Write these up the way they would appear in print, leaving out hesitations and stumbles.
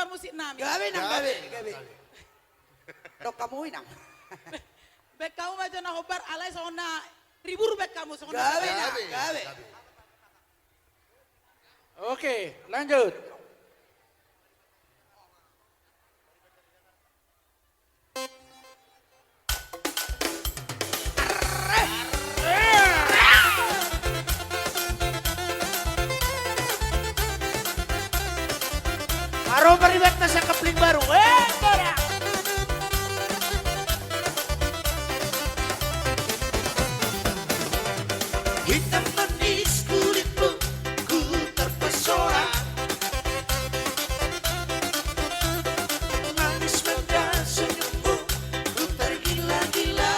bar musik nami. Gawe nang gawe. Dok kamu nang. Bek kamu macam nak hobar alai sona ribur bek kamu sona. Gawe nang gawe. Oke, lanjut. Aro peribet na sa kapling baru. Kora! Hitam manis kulitmu, ku terpesona. Manis manja senyummu, ku tergila-gila.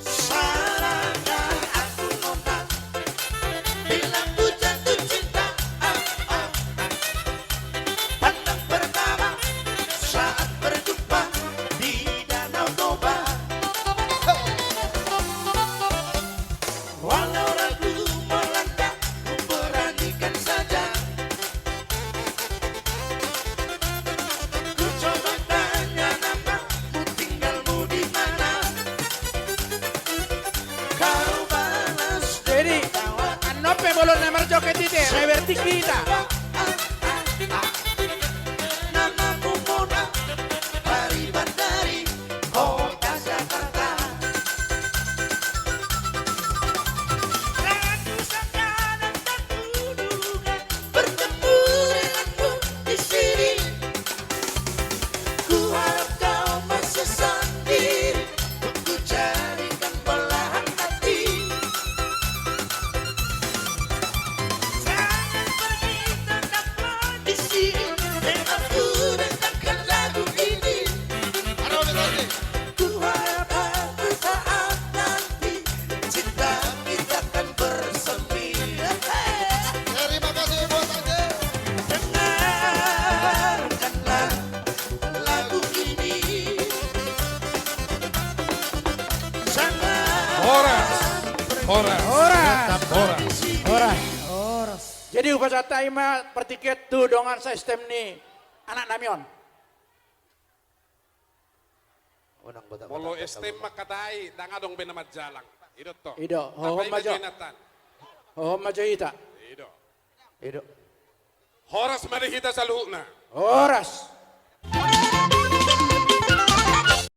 Salahkah aku nona, bilang ku jatuh cinta. Pandang pertama saat berjumpa di Danau Toba. Walau ragu melangkah, ku beranikan saja. Ku coba tanya namamu, tinggalmu di mana. Kau balas Jadi, anope bolon na marjoket ite, revertik kita. namamu Mona, Pariban dari kota Jakarta. Tak kusangka dan tak kuduga bertemu denganmu di sini. Ku harap kau masih sendiri, ku jadikan belahan hati. Jangan pergi, tetaplah di sini, denganku dengarkan lagu ini. Ku harap aku saat nanti cinta kita akan bersemi. Terima kasih buat Anda. Dengarkanlah lagu ini. Sangat Ora. Jadi upasa taima pertiket tu dongan sistem ni anak namion. Bolo estem makatai, danga dong benamat jalang. Idot to. Ido, hohom majo. Hohom majo ita. Ido. Edo. Horas marihita sa luhuna. Oras.